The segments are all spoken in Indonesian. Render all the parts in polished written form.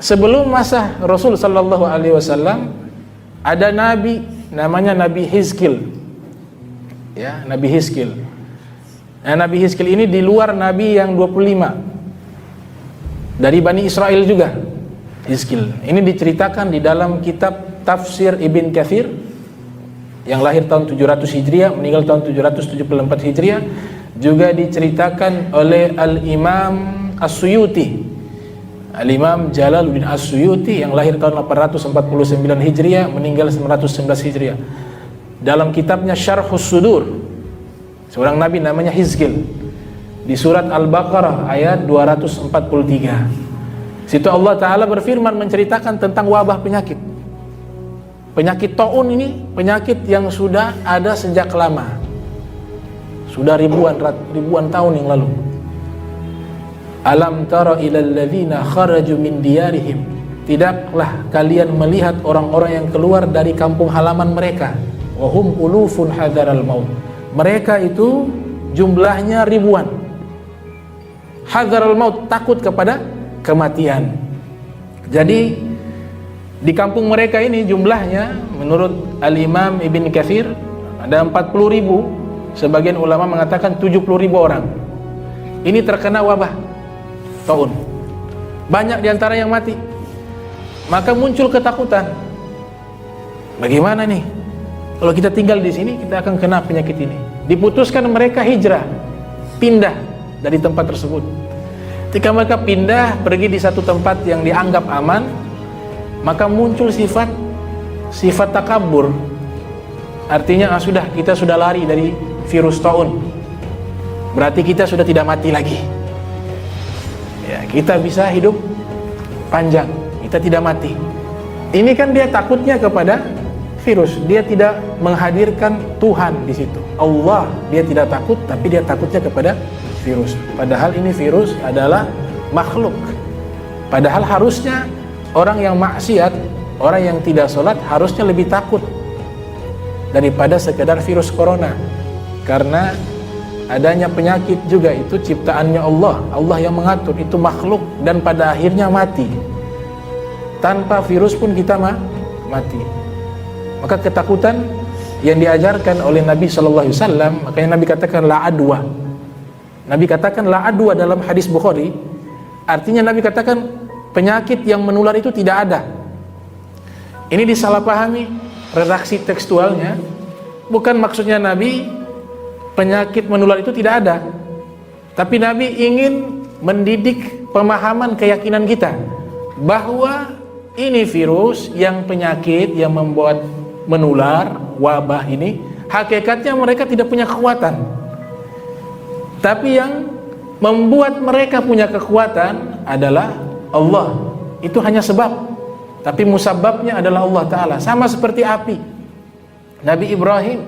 sebelum masa Rasul sallallahu alaihi wasallam ada nabi namanya Nabi Hizkil. Ya, Nabi Hizkil. Nah, Nabi Hizkil ini di luar nabi yang 25. Dari Bani Israel juga. Hizkil. Ini diceritakan di dalam kitab Tafsir Ibn Katsir yang lahir tahun 700 Hijriah, meninggal tahun 774 Hijriah, juga diceritakan oleh Al-Imam As-Suyuti. Al-Imam Jalaluddin As-Suyuti yang lahir tahun 849 Hijriah, meninggal 911 Hijriah. Dalam kitabnya Syarhus Sudur, seorang nabi namanya Hizkil, di surat Al-Baqarah ayat 243. Situ Allah Ta'ala berfirman menceritakan tentang wabah penyakit. Penyakit taun ini penyakit yang sudah ada sejak lama, sudah ribuan tahun yang lalu. Alam tara ilal ladzina kharaju min diyarihim, tidaklah kalian melihat orang-orang yang keluar dari kampung halaman mereka, wa hum ulufun hadaral maut, mereka itu jumlahnya ribuan, hadaral maut, takut kepada kematian. Jadi di kampung mereka ini jumlahnya menurut Al-Imam Ibn Katsir ada 40.000, sebagian ulama mengatakan 70.000 orang. Ini terkena wabah taun. Banyak diantara yang mati. Maka muncul ketakutan. Bagaimana nih? Kalau kita tinggal di sini kita akan kena penyakit ini. Diputuskan mereka hijrah, pindah dari tempat tersebut. Ketika mereka pindah pergi di satu tempat yang dianggap aman, maka muncul sifat takabur. Artinya sudah, kita sudah lari dari virus taun, berarti kita sudah tidak mati lagi. Ya, kita bisa hidup panjang, kita tidak mati. Ini kan dia takutnya kepada virus, dia tidak menghadirkan Tuhan di situ. Allah dia tidak takut, tapi dia takutnya kepada virus. Padahal ini virus adalah makhluk. Padahal harusnya orang yang maksiat, orang yang tidak sholat harusnya lebih takut daripada sekedar virus corona. Karena adanya penyakit juga itu ciptaannya Allah, Allah yang mengatur, itu makhluk dan pada akhirnya mati. Tanpa virus pun kita mati. Maka ketakutan yang diajarkan oleh Nabi Sallallahu Alaihi Wasallam, makanya Nabi katakan la adwa. Nabi katakan la adwa dalam hadis Bukhari, artinya Nabi katakan penyakit yang menular itu tidak ada. Ini disalahpahami redaksi tekstualnya. Bukan maksudnya Nabi penyakit menular itu tidak ada, tapi Nabi ingin mendidik pemahaman keyakinan kita bahwa ini virus yang penyakit yang membuat menular, wabah ini hakikatnya mereka tidak punya kekuatan, tapi yang membuat mereka punya kekuatan adalah Allah. Itu hanya sebab, tapi musababnya adalah Allah Ta'ala. Sama seperti api. Nabi Ibrahim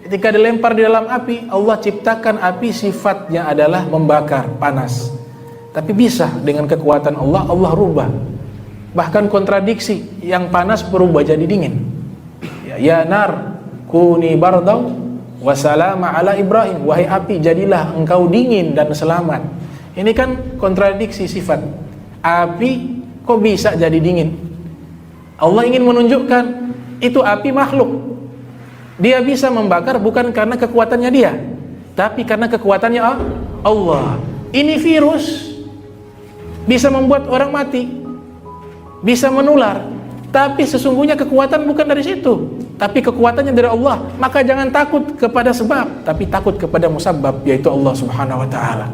ketika dilempar di dalam api, Allah ciptakan api sifatnya adalah membakar, panas. Tapi bisa dengan kekuatan Allah, Allah rubah. Bahkan kontradiksi, yang panas berubah jadi dingin. Ya nar kuni bardau wa salama ala Ibrahim, wahai api jadilah engkau dingin dan selamat. Ini kan kontradiksi sifat. Api kok bisa jadi dingin? Allah ingin menunjukkan itu api makhluk. Dia bisa membakar bukan karena kekuatannya dia, tapi karena kekuatannya Allah. Ini virus bisa membuat orang mati, bisa menular, tapi sesungguhnya kekuatan bukan dari situ, tapi kekuatannya dari Allah. Maka jangan takut kepada sebab, tapi takut kepada musabab, yaitu Allah Subhanahu wa Ta'ala.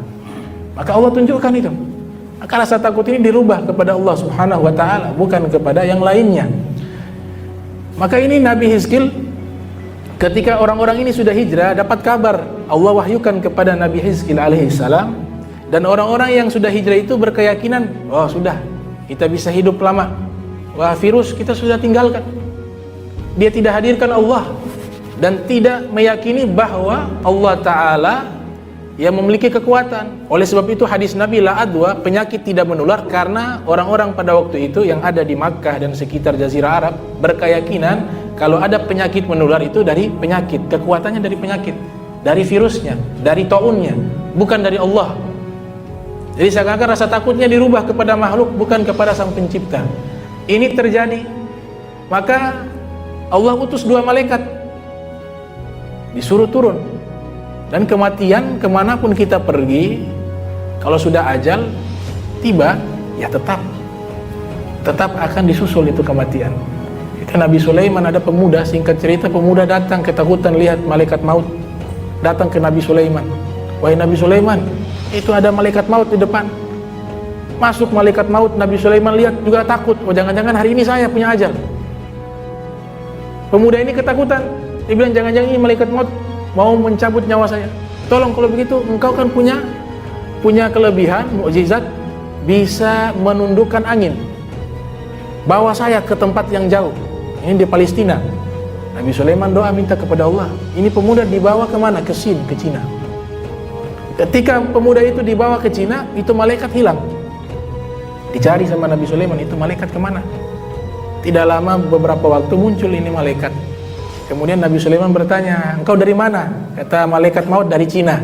Maka Allah tunjukkan itu. Maka rasa takut ini dirubah kepada Allah Subhanahu wa Ta'ala, bukan kepada yang lainnya. Maka ini Nabi Hizkil, ketika orang-orang ini sudah hijrah, dapat kabar, Allah wahyukan kepada Nabi Hizkil alaihissalam, dan orang-orang yang sudah hijrah itu berkeyakinan, oh sudah, kita bisa hidup lama. Wah, virus kita sudah tinggalkan. Dia tidak hadirkan Allah dan tidak meyakini bahwa Allah Ta'ala yang memiliki kekuatan. Oleh sebab itu hadis Nabi la adwa, penyakit tidak menular, karena orang-orang pada waktu itu yang ada di Makkah dan sekitar Jazirah Arab berkeyakinan kalau ada penyakit menular itu dari penyakit, kekuatannya dari penyakit, dari virusnya, dari taunnya, bukan dari Allah. Jadi seakan-akan rasa takutnya dirubah kepada makhluk, bukan kepada Sang Pencipta. Ini terjadi, maka Allah utus 2 malaikat, disuruh turun. Dan kematian kemanapun kita pergi, kalau sudah ajal tiba, ya tetap akan disusul itu kematian. Itu Nabi Sulaiman, ada pemuda, singkat cerita, pemuda datang ketakutan lihat malaikat maut, datang ke Nabi Sulaiman. Wahai Nabi Sulaiman, itu ada malaikat maut di depan. Masuk malaikat maut, Nabi Sulaiman lihat juga takut. Oh, jangan-jangan hari ini saya punya ajal. Pemuda ini ketakutan. Dia bilang, jangan-jangan ini malaikat maut mau mencabut nyawa saya. Tolong, kalau begitu engkau kan punya kelebihan, mukjizat, bisa menundukkan angin. Bawa saya ke tempat yang jauh. Ini di Palestina. Nabi Sulaiman doa minta kepada Allah. Ini pemuda dibawa kemana? Ke Cina. Ketika pemuda itu dibawa ke Cina, itu malaikat hilang. Dicari sama Nabi Sulaiman, itu malaikat kemana? Tidak lama, beberapa waktu muncul ini malaikat. Kemudian Nabi Sulaiman bertanya, engkau dari mana? Kata malaikat maut, dari Cina.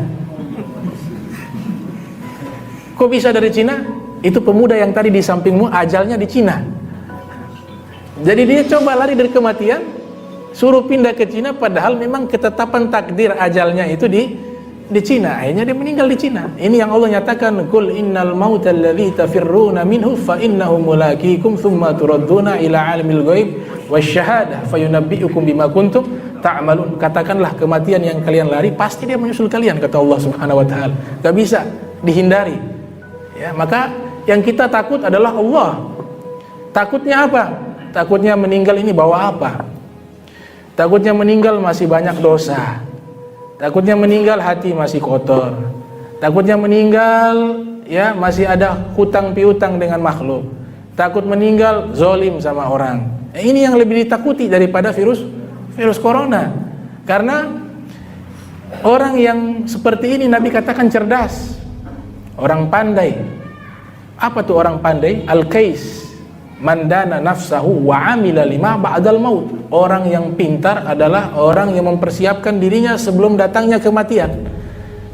Kok bisa dari Cina? Itu pemuda yang tadi di sampingmu ajalnya di Cina. Jadi dia coba lari dari kematian, suruh pindah ke Cina, padahal memang ketetapan takdir ajalnya itu di Cina. Akhirnya dia meninggal di Cina. Ini yang Allah nyatakan, qul innal mautal ladzi tafirruna minhu fa innahu mulaqikum tsumma turadduna ila alimil ghaib wasyahadah fayunabbiukum bima kuntum ta'malun. Katakanlah kematian yang kalian lari pasti dia menyusul kalian, kata Allah Subhanahu wa taala. Enggak bisa dihindari. Ya, maka yang kita takut adalah Allah. Takutnya apa? Takutnya meninggal ini bawa apa? Takutnya meninggal masih banyak dosa. Takutnya meninggal hati masih kotor. Takutnya meninggal ya masih ada hutang piutang dengan makhluk. Takut meninggal zolim sama orang. Ini yang lebih ditakuti daripada virus corona. Karena orang yang seperti ini Nabi katakan cerdas, orang pandai. Apa tuh orang pandai? Al-Qais, mandana nafsahu wa amila lima ba'dal maut. Orang yang pintar adalah orang yang mempersiapkan dirinya sebelum datangnya kematian.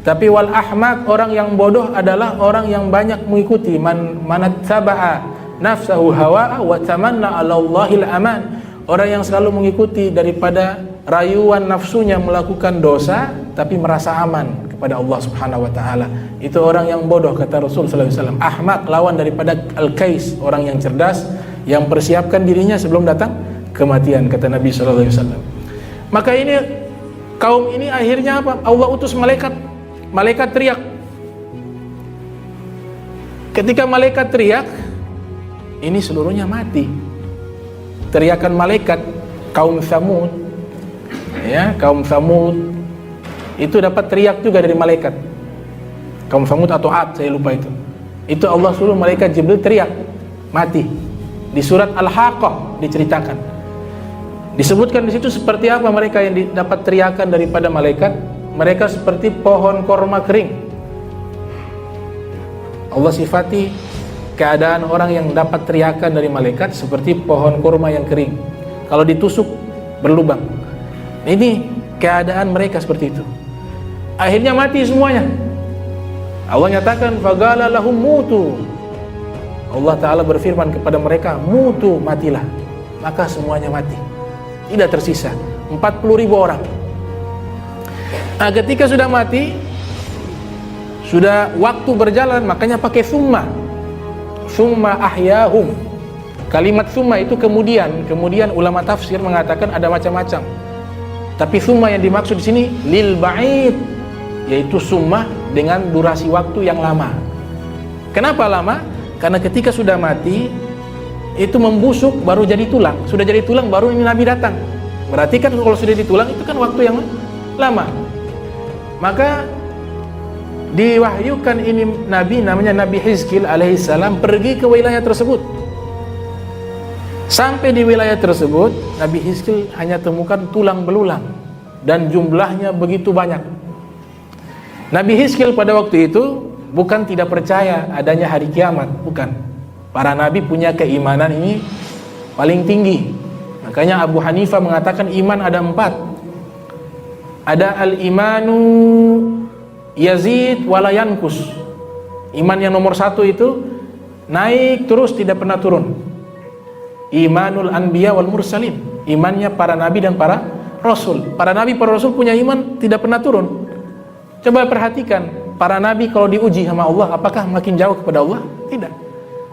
Tapi wal ahmaq, orang yang bodoh adalah orang yang banyak mengikuti manattaba'a nafsahu hawa'a wa tamanna 'ala Allahil aman. Orang yang selalu mengikuti daripada rayuan nafsunya melakukan dosa tapi merasa aman kepada Allah Subhanahu wa taala. Itu orang yang bodoh, kata Rasul sallallahu alaihi wasallam. Ahmaq lawan daripada al-Qais, orang yang cerdas yang persiapkan dirinya sebelum datang kematian, kata Nabi sallallahu alaihi wasallam. Maka ini kaum ini akhirnya apa? Allah utus malaikat teriak. Ketika malaikat teriak, ini seluruhnya mati. Teriakan malaikat kaum Tsamud, ya, kaum Tsamud itu dapat teriak juga dari malaikat. Kaum Tsamud atau Ad, saya lupa itu. Itu Allah suruh malaikat Jibril teriak, mati. Di surat Al-Haqqah diceritakan. Disebutkan di situ seperti apa mereka yang dapat teriakan daripada malaikat. Mereka seperti pohon korma kering. Allah sifati keadaan orang yang dapat teriakan dari malaikat seperti pohon kurma yang kering. Kalau ditusuk berlubang. Ini keadaan mereka seperti itu. Akhirnya mati semuanya. Allah nyatakan faqala lahum mutu. Allah Ta'ala berfirman kepada mereka, mutu, matilah. Maka semuanya mati, tidak tersisa 40.000 orang. Nah, ketika sudah mati, sudah waktu berjalan, makanya pakai summa ahyahum. Kalimat summa itu kemudian ulama tafsir mengatakan ada macam-macam. Tapi summa yang dimaksud di sini lil ba'id, yaitu summa dengan durasi waktu yang lama. Kenapa lama? Karena ketika sudah mati itu membusuk baru jadi tulang. Sudah jadi tulang baru ini Nabi datang. Berarti kan kalau sudah jadi tulang itu kan waktu yang lama. Maka diwahyukan ini Nabi, namanya Nabi Hizkil alaihissalam, pergi ke wilayah tersebut. Sampai di wilayah tersebut Nabi Hizkil hanya temukan tulang belulang dan jumlahnya begitu banyak. Nabi Hizkil pada waktu itu bukan tidak percaya adanya hari kiamat, bukan. Para nabi punya keimanan ini paling tinggi. Makanya Abu Hanifah mengatakan iman ada 4. Ada al-imanu yazid wala yankus. Iman yang nomor satu itu naik terus, tidak pernah turun. Imanul anbiya wal mursalin, imannya para nabi dan para rasul. Para nabi, para rasul punya iman tidak pernah turun. Coba perhatikan, para nabi kalau diuji sama Allah, apakah makin jauh kepada Allah? Tidak.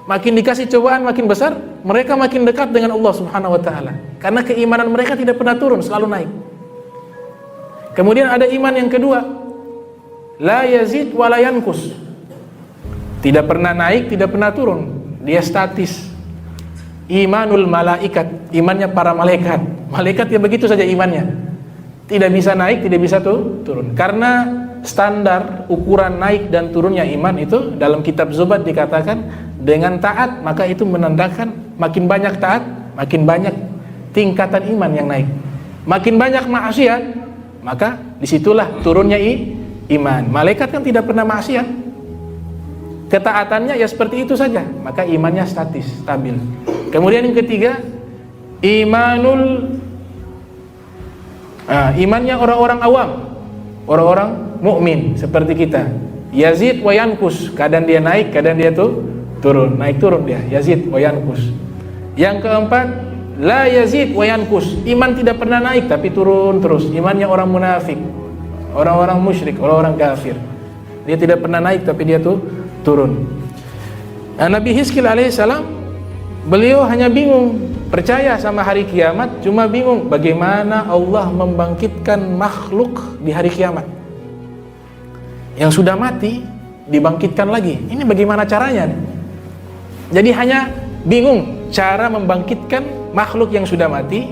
Makin dikasih cobaan makin besar, mereka makin dekat dengan Allah Subhanahu wa taala. Karena keimanan mereka tidak pernah turun, selalu naik. Kemudian ada iman yang kedua, la yazid wa la yankus. Tidak pernah naik, tidak pernah turun, dia statis. Imanul malaikat, imannya para malaikat. Malaikat ya begitu saja imannya, tidak bisa naik, tidak bisa turun. Karena standar ukuran naik dan turunnya iman itu dalam kitab Zubat dikatakan dengan taat, maka itu menandakan makin banyak taat, makin banyak tingkatan iman yang naik. Makin banyak maksiat, maka disitulah turunnya iman. Malaikat kan tidak pernah maksiat, ketaatannya ya seperti itu saja, maka imannya statis, stabil. Kemudian yang ketiga, imannya orang-orang awam, orang-orang mukmin seperti kita. Yazid wa yankus, kadang dia naik, kadang dia turun, naik turun dia. Yazid wa yankus. Yang keempat, la yazid wa yankus, iman tidak pernah naik tapi turun terus. Imannya orang munafik, orang-orang musyrik, orang-orang kafir. Dia tidak pernah naik tapi dia turun. Nabi Hizkil alaihissalam, beliau hanya bingung, percaya sama hari kiamat, cuma bingung bagaimana Allah membangkitkan makhluk di hari kiamat. Yang sudah mati dibangkitkan lagi. Ini bagaimana caranya? Jadi hanya bingung cara membangkitkan makhluk yang sudah mati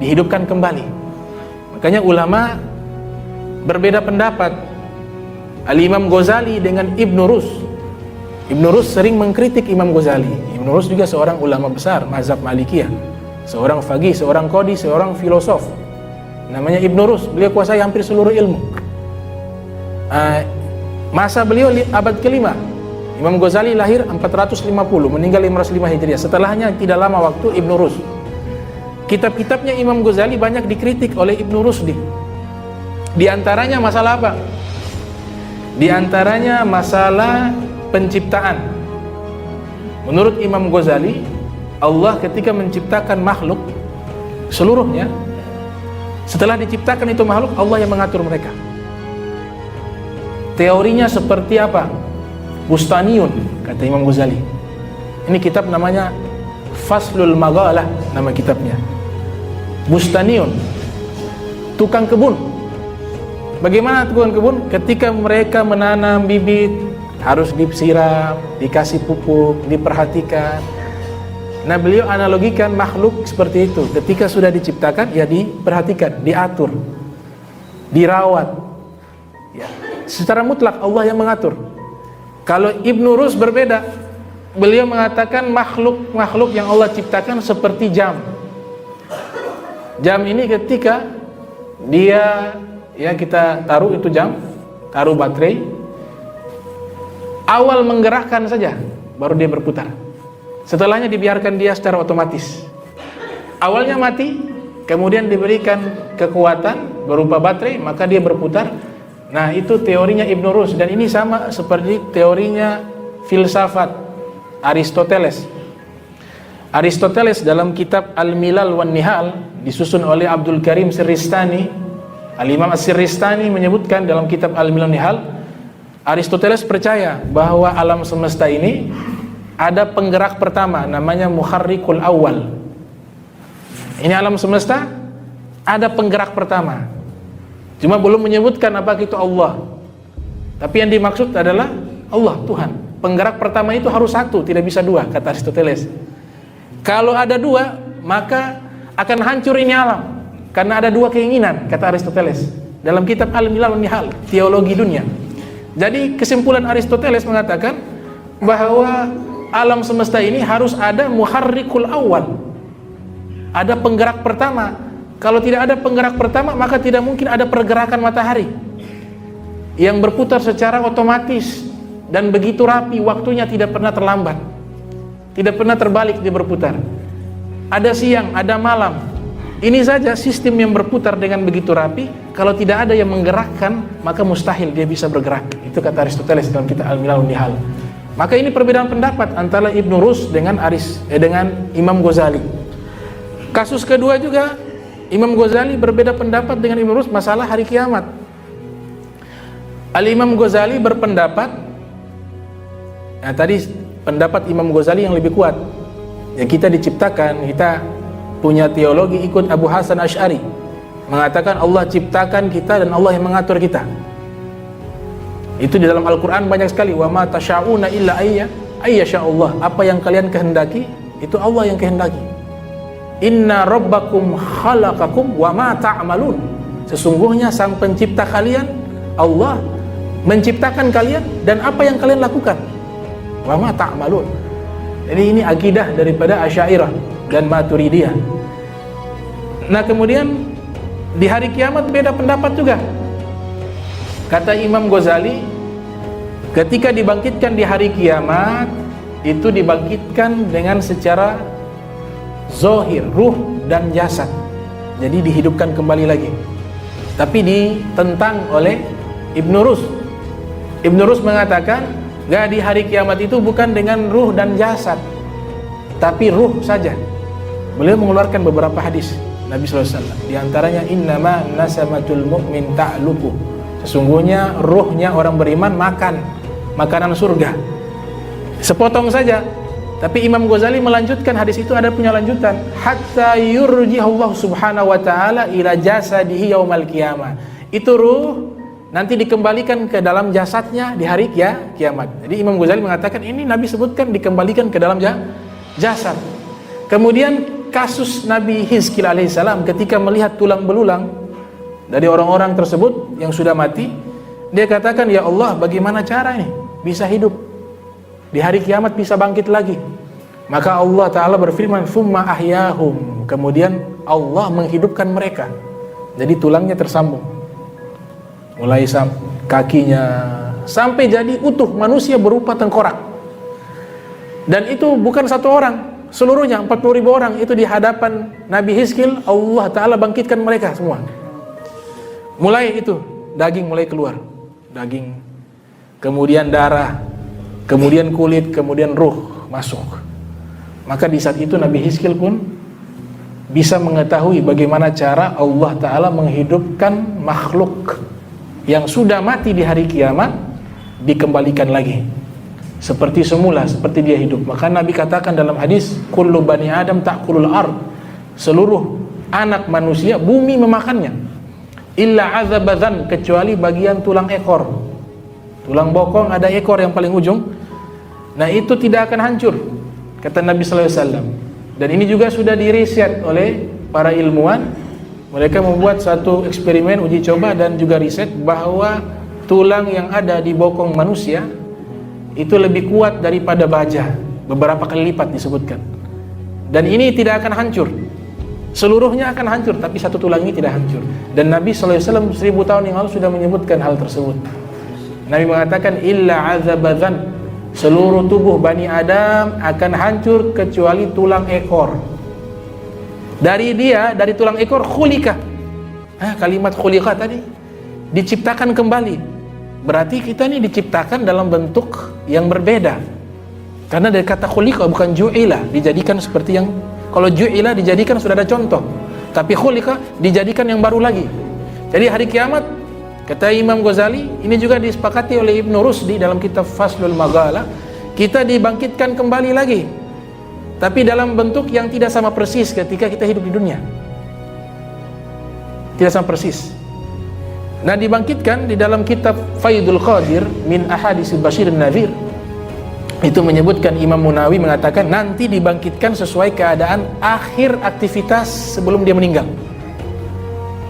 dihidupkan kembali. Makanya ulama berbeda pendapat. Al-Imam Ghazali dengan Ibn Rus. Ibn Rus sering mengkritik Imam Ghazali. Ibn Rus juga seorang ulama besar mazhab Malikiyah, seorang faqih, seorang qadhi, seorang filosof. Namanya Ibn Rus. Beliau kuasai hampir seluruh ilmu. Masa beliau abad kelima. Imam Ghazali lahir 450, meninggal 505 Hijriah. Setelahnya tidak lama waktu Ibn Rus. Kitab-kitabnya Imam Ghazali banyak dikritik oleh Ibn Rusdi. Di antaranya masalah apa? Di antaranya masalah penciptaan. Menurut Imam Ghazali, Allah ketika menciptakan makhluk seluruhnya, setelah diciptakan itu makhluk, Allah yang mengatur mereka. Teorinya seperti apa? Bustaniun, kata Imam Ghazali. Ini kitab namanya Faslul Maghalah, nama kitabnya. Bustaniun, tukang kebun. Bagaimana tukang kebun? Ketika mereka menanam bibit, harus disiram, dikasih pupuk, diperhatikan. Nah, beliau analogikan makhluk seperti itu. Ketika sudah diciptakan, ya diperhatikan, diatur, dirawat. Ya, secara mutlak Allah yang mengatur. Kalau Ibn Rus berbeda, beliau mengatakan makhluk-makhluk yang Allah ciptakan seperti jam. Jam ini ketika dia, ya kita taruh itu jam, taruh baterai, awal menggerakkan saja, baru dia berputar. Setelahnya dibiarkan dia secara otomatis. Awalnya mati, kemudian diberikan kekuatan berupa baterai, maka dia berputar. Nah, itu teorinya Ibn Rus, dan ini sama seperti teorinya filsafat Aristoteles. Aristoteles dalam kitab Al-Milal wan Nihal, disusun oleh Abdul Karim Sirristani. Al-Imam As-Sirristani menyebutkan dalam kitab Al-Milal wan Nihal, Aristoteles percaya bahwa alam semesta ini ada penggerak pertama, namanya muharrikul awal. Ini alam semesta ada penggerak pertama, cuma belum menyebutkan apa itu Allah. Tapi yang dimaksud adalah Allah, Tuhan. Penggerak pertama itu harus satu, tidak bisa dua, kata Aristoteles. Kalau ada dua, maka akan hancur ini alam, karena ada dua keinginan, kata Aristoteles dalam kitab Al-Milal wan Nihal, teologi dunia. Jadi kesimpulan Aristoteles mengatakan bahwa alam semesta ini harus ada muharrikul awal, ada penggerak pertama. Kalau tidak ada penggerak pertama, maka tidak mungkin ada pergerakan matahari yang berputar secara otomatis dan begitu rapi, waktunya tidak pernah terlambat, tidak pernah terbalik, dia berputar. Ada siang, ada malam. Ini saja sistem yang berputar dengan begitu rapi. Kalau tidak ada yang menggerakkan, maka mustahil dia bisa bergerak. Itu kata Aristoteles dalam kitab Al-Milal wan Nihal. Maka ini perbedaan pendapat antara Ibnu Rus dengan dengan Imam Ghazali. Kasus kedua juga Imam Ghazali berbeda pendapat dengan Ibnu Rus masalah hari kiamat. Al-Imam Ghazali berpendapat, nah tadi pendapat Imam Ghazali yang lebih kuat. Ya, kita diciptakan, kita punya teologi ikut Abu Hasan Asy'ari, mengatakan Allah ciptakan kita dan Allah yang mengatur kita. Itu di dalam Al-Quran banyak sekali. Wa ma tasyauna illa ayyasha Allah. Apa yang kalian kehendaki, itu Allah yang kehendaki. Inna rabbakum khalaqakum wa ma ta'malun. Sesungguhnya sang pencipta kalian, Allah, menciptakan kalian dan apa yang kalian lakukan. Wa ma ta'malun. Jadi ini akidah daripada Asy'ariyah dan Maturidiyah. Nah kemudian di hari kiamat beda pendapat juga. Kata Imam Ghazali, ketika dibangkitkan di hari kiamat, itu dibangkitkan dengan secara zahir, ruh dan jasad. Jadi dihidupkan kembali lagi. Tapi ditentang oleh Ibnu Rus. Ibnu Rus mengatakan, gak, di hari kiamat itu bukan dengan ruh dan jasad, tapi ruh saja. Beliau mengeluarkan beberapa hadis Nabi SAW. Di antaranya, innama nasamatul mu'min ta'luku. Sesungguhnya ruhnya orang beriman makan makanan surga. Sepotong saja. Tapi Imam Ghazali melanjutkan hadis itu, ada punya lanjutan. Hatta yurji'allahu subhanahu wa ta'ala ila jasadihi yaumal qiyamah. Itu ruh nanti dikembalikan ke dalam jasadnya di hari kiamat. Jadi Imam Ghazali mengatakan ini Nabi sebutkan dikembalikan ke dalam jasad. Kemudian kasus Nabi Hizkil alaihissalam ketika melihat tulang belulang dari orang-orang tersebut yang sudah mati, dia katakan, ya Allah, bagaimana cara ini bisa hidup di hari kiamat, bisa bangkit lagi? Maka Allah Ta'ala berfirman, summa ahyahum. Kemudian Allah menghidupkan mereka. Jadi tulangnya tersambung, mulai kakinya sampai jadi utuh manusia berupa tengkorak. Dan itu bukan satu orang, seluruhnya 40.000 orang itu di hadapan Nabi Hizkil. Allah Ta'ala bangkitkan mereka semua. Mulai itu daging mulai keluar, daging, kemudian darah, kemudian kulit, kemudian ruh masuk. Maka di saat itu Nabi Hizkil pun bisa mengetahui bagaimana cara Allah Ta'ala menghidupkan makhluk yang sudah mati di hari kiamat, dikembalikan lagi seperti semula, seperti dia hidup. Maka Nabi katakan dalam hadis, kullu bani adam ta'kulul ard. Seluruh anak manusia bumi memakannya. Illa azabadzan, kecuali bagian tulang ekor. Tulang bokong ada ekor yang paling ujung. Nah itu tidak akan hancur, kata Nabi sallallahu alaihi wasallam. Dan ini juga sudah diriset oleh para ilmuwan. Mereka membuat satu eksperimen uji coba dan juga riset bahwa tulang yang ada di bokong manusia itu lebih kuat daripada baja, beberapa kali lipat disebutkan. Dan ini tidak akan hancur. Seluruhnya akan hancur, tapi satu tulang ini tidak hancur. Dan Nabi SAW 1000 tahun yang lalu sudah menyebutkan hal tersebut. Nabi mengatakan, illa azabadzan, seluruh tubuh Bani Adam akan hancur kecuali tulang ekor. Dari tulang ekor khulika. Kalimat khulika tadi, diciptakan kembali. Berarti kita ini diciptakan dalam bentuk yang berbeda. Karena dari kata khulika, bukan ju'ila, dijadikan seperti yang, kalau ju'ila dijadikan sudah ada contoh, tapi khulika dijadikan yang baru lagi. Jadi hari kiamat, kata Imam Ghazali, ini juga disepakati oleh Ibnu Rusdi dalam kitab Faslul Maghala, kita dibangkitkan kembali lagi, tapi dalam bentuk yang tidak sama persis ketika kita hidup di dunia. Tidak sama persis. Nah, dibangkitkan di dalam kitab Faidul Qadir min Ahaditsil Basyirin Nadhir, itu menyebutkan, Imam Munawi mengatakan nanti dibangkitkan sesuai keadaan akhir aktivitas sebelum dia meninggal.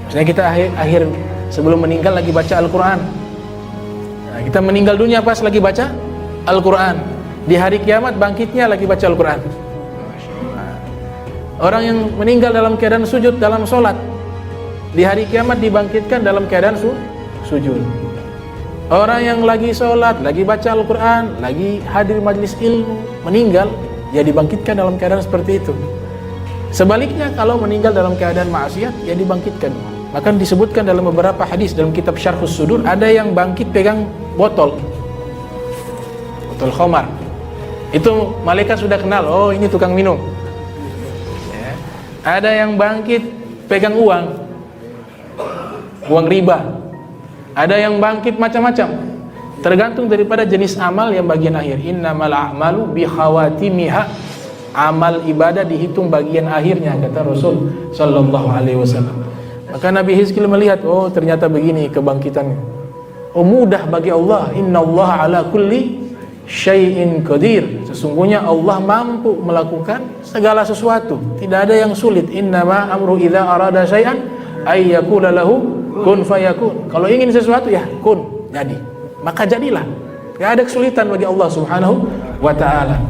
Misalnya kita akhir sebelum meninggal lagi baca Al-Quran. Nah, kita meninggal dunia pas lagi baca Al-Quran. Di hari kiamat bangkitnya lagi baca Al-Quran. Orang yang meninggal dalam keadaan sujud dalam sholat, di hari kiamat dibangkitkan dalam keadaan sujud. Orang yang lagi sholat, lagi baca Al-Quran, lagi hadir majlis ilmu, meninggal, ya dibangkitkan dalam keadaan seperti itu. Sebaliknya kalau meninggal dalam keadaan maksiat, ya dibangkitkan. Maka disebutkan dalam beberapa hadis dalam kitab Syarhus Sudur, ada yang bangkit pegang botol. botol khamar. Itu malaikat sudah kenal, oh ini tukang minum. Ya. Ada yang bangkit pegang uang riba. Ada yang bangkit macam-macam. Tergantung daripada jenis amal yang bagian akhir. Innamal a'malu bi khawatimiha. Amal ibadah dihitung bagian akhirnya, kata Rasul sallallahu alaihi wasallam. Maka Nabi Hizkil melihat, oh ternyata begini kebangkitannya. Oh mudah bagi Allah. Innallaha ala kulli syai'in qadir. Sesungguhnya Allah mampu melakukan segala sesuatu. Tidak ada yang sulit. Innama amru idza arada syai'an ay yaqula lahu kun fayakun. Kalau ingin sesuatu ya kun, jadi. Maka jadilah. Tidak ada kesulitan bagi Allah Subhanahu wa taala.